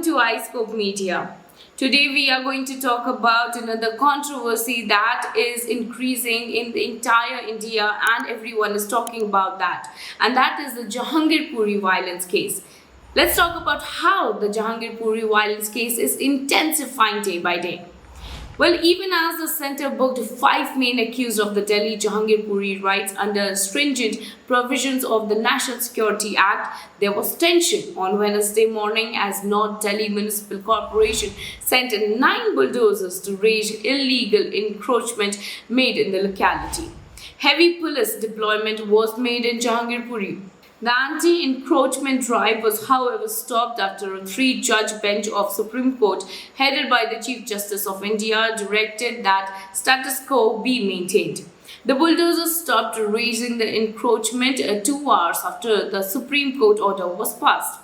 Welcome to iScope Media. Today we are going to talk about another controversy that is increasing in the entire India and everyone is talking about that. And that is the Jahangirpuri violence case. Let's talk about how the Jahangirpuri violence case is intensifying day by day. Well, even as the centre booked 5 main accused of the Delhi Jahangirpuri riots under stringent provisions of the National Security Act, there was tension on Wednesday morning as North Delhi Municipal Corporation sent 9 bulldozers to raise illegal encroachment made in the locality. Heavy police deployment was made in Jahangirpuri. The anti-encroachment drive was, however, stopped after a 3-judge bench of Supreme Court, headed by the Chief Justice of India, directed that status quo be maintained. The bulldozers stopped raising the encroachment 2 hours after the Supreme Court order was passed.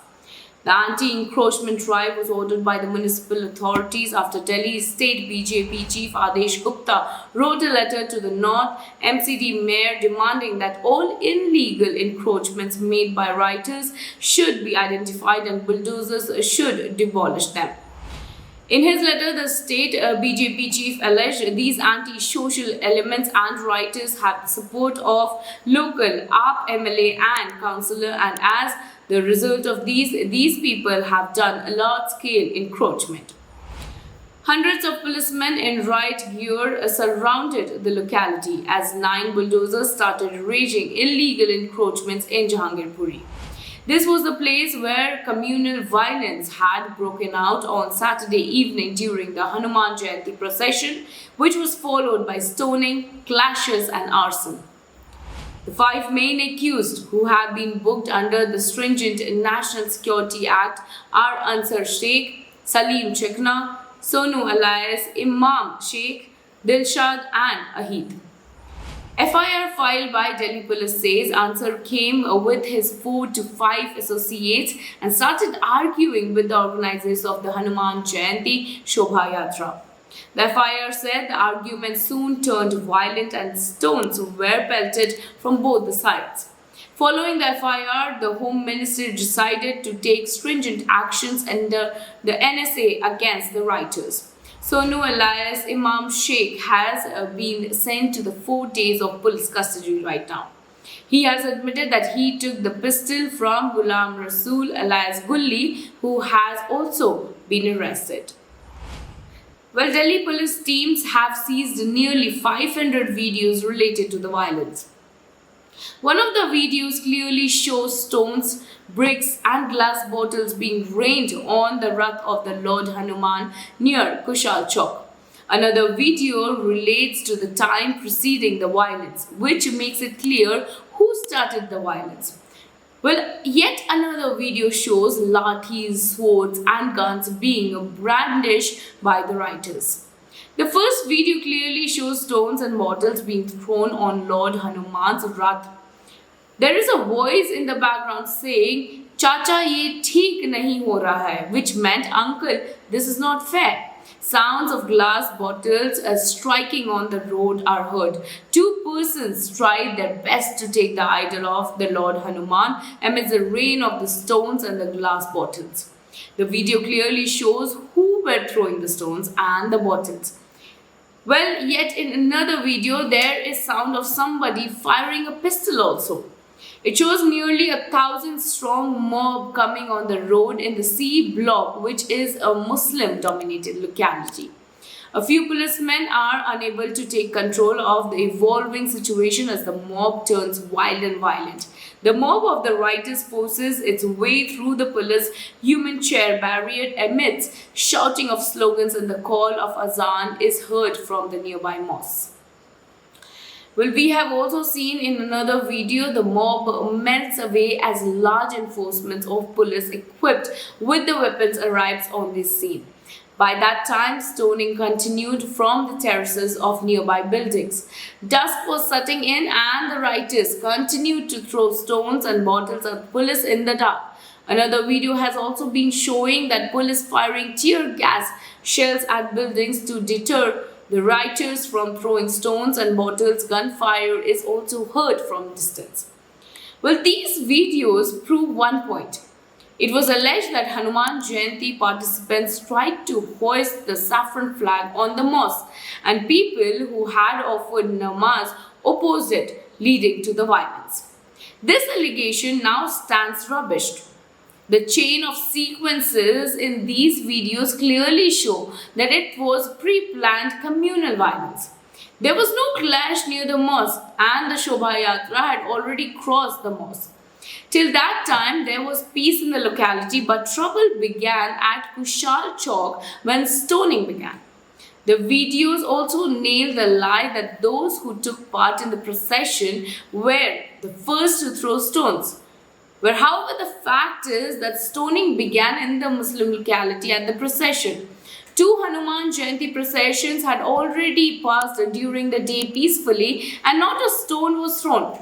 The anti-encroachment drive was ordered by the municipal authorities after Delhi's state BJP chief Adesh Gupta wrote a letter to the North MCD mayor demanding that all illegal encroachments made by rioters should be identified and bulldozers should demolish them. In his letter, the state BJP chief alleged these anti-social elements and rioters have the support of local AAP MLA and councillor, and as the result of these people have done a large-scale encroachment. Hundreds of policemen in riot gear surrounded the locality as 9 bulldozers started raising illegal encroachments in Jahangirpuri. This was the place where communal violence had broken out on Saturday evening during the Hanuman Jayanti procession, which was followed by stoning, clashes and arson. The 5 main accused who have been booked under the stringent National Security Act are Ansar Sheikh, Salim Chekna, Sonu alias Imam Sheikh, Dilshad and Ahid. FIR filed by Delhi police says Ansar came with his 4 to 5 associates and started arguing with the organizers of the Hanuman Jayanti Shobha Yatra. The FIR said the argument soon turned violent and stones were pelted from both the sides. Following the FIR, the Home Ministry decided to take stringent actions under the NSA against the rioters. Sonu alias Imam Sheikh has been sent to the 4 days of police custody right now. He has admitted that he took the pistol from Ghulam Rasool alias Gulli, who has also been arrested. Well, Delhi police teams have seized nearly 500 videos related to the violence. One of the videos clearly shows stones, bricks and glass bottles being rained on the Rath of the Lord Hanuman near Kushal Chowk. Another video relates to the time preceding the violence, which makes it clear who started the violence. Well, yet another video shows lathis, swords and guns being brandished by the rioters. The first video clearly shows stones and bottles being thrown on Lord Hanuman's Rath. There is a voice in the background saying, "Chacha, ye theek nahi ho raha hai," which meant, "Uncle, this is not fair." Sounds of glass bottles striking on the road are heard. 2 persons tried their best to take the idol of the Lord Hanuman amidst the rain of the stones and the glass bottles. The video clearly shows who were throwing the stones and the bottles. Well, yet in another video, there is sound of somebody firing a pistol also. It shows nearly 1,000 strong mob coming on the road in the C block, which is a Muslim-dominated locality. A few policemen are unable to take control of the evolving situation as the mob turns wild and violent. The mob of the rioters forces its way through the police human chair barrier amidst shouting of slogans, and the call of azan is heard from the nearby mosque. Well, we have also seen in another video the mob melts away as large enforcements of police equipped with the weapons arrives on this scene. By that time, stoning continued from the terraces of nearby buildings. Dusk was setting in and the rioters continued to throw stones and bottles at police in the dark. Another video has also been showing that police firing tear gas shells at buildings to deter the rioters from throwing stones and bottles. Gunfire is also heard from distance. Well, these videos prove one point. It was alleged that Hanuman Jayanti participants tried to hoist the saffron flag on the mosque, and people who had offered namaz opposed it, leading to the violence. This allegation now stands rubbished. The chain of sequences in these videos clearly show that it was pre-planned communal violence. There was no clash near the mosque, and the Shobha Yatra had already crossed the mosque. Till that time, there was peace in the locality, but trouble began at Kushal Chowk when stoning began. The videos also nail the lie that those who took part in the procession were the first to throw stones. But however, the fact is that stoning began in the Muslim locality at the procession. Two Hanuman Jayanti processions had already passed during the day peacefully, and not a stone was thrown.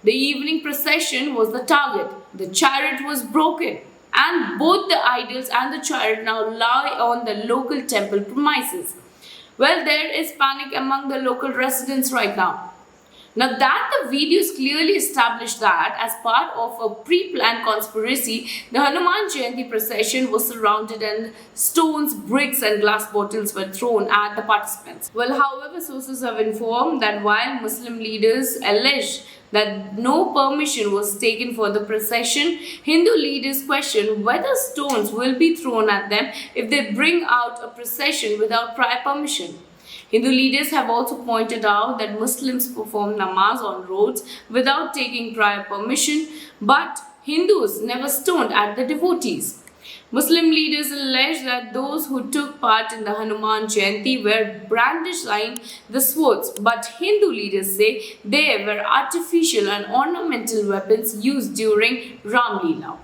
The evening procession was the target. The chariot was broken, and both the idols and the chariot now lie on the local temple premises. Well, there is panic among the local residents right now. Now that the videos clearly establish that as part of a pre-planned conspiracy, the Hanuman Jayanti procession was surrounded and stones, bricks and glass bottles were thrown at the participants. Well, however, sources have informed that while Muslim leaders alleged that no permission was taken for the procession, Hindu leaders question whether stones will be thrown at them if they bring out a procession without prior permission. Hindu leaders have also pointed out that Muslims perform namaz on roads without taking prior permission, but Hindus never stoned at the devotees. Muslim leaders allege that those who took part in the Hanuman Jayanti were brandishing the swords, but Hindu leaders say they were artificial and ornamental weapons used during Ram Leela.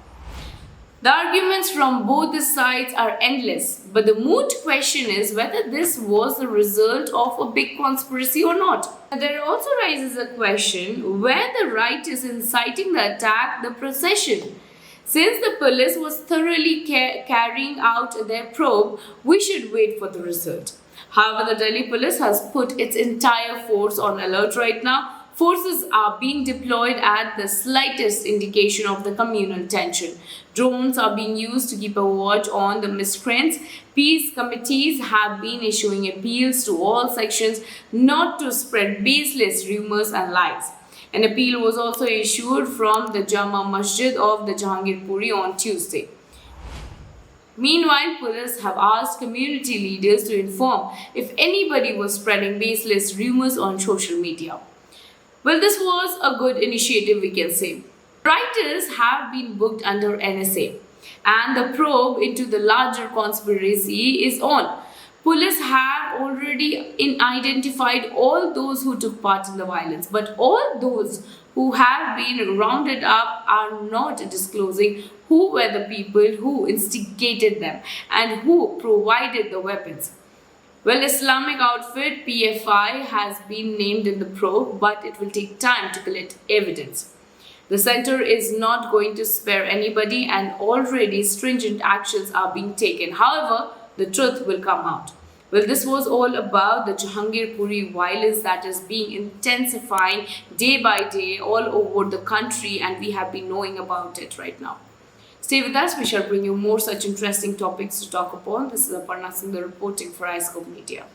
The arguments from both the sides are endless, but the moot question is whether this was the result of a big conspiracy or not. There also rises a question where the right is inciting the attack, the procession. Since the police was thoroughly carrying out their probe, we should wait for the result. However, the Delhi police has put its entire force on alert right now. Forces are being deployed at the slightest indication of the communal tension. Drones are being used to keep a watch on the miscreants. Peace committees have been issuing appeals to all sections not to spread baseless rumors and lies. An appeal was also issued from the Jama Masjid of the Jahangirpuri on Tuesday. Meanwhile, police have asked community leaders to inform if anybody was spreading baseless rumors on social media. Well, this was a good initiative, we can say. Writers have been booked under NSA, and the probe into the larger conspiracy is on. Police have already identified all those who took part in the violence, but all those who have been rounded up are not disclosing who were the people who instigated them and who provided the weapons. Well, Islamic outfit PFI has been named in the probe, but it will take time to collect evidence. The center is not going to spare anybody, and already stringent actions are being taken. However, the truth will come out. Well, this was all about the Jahangirpuri violence that is being intensifying day by day all over the country, and we have been knowing about it right now. Stay with us, we shall bring you more such interesting topics to talk upon. This is Aparna Singh reporting for iScope Media.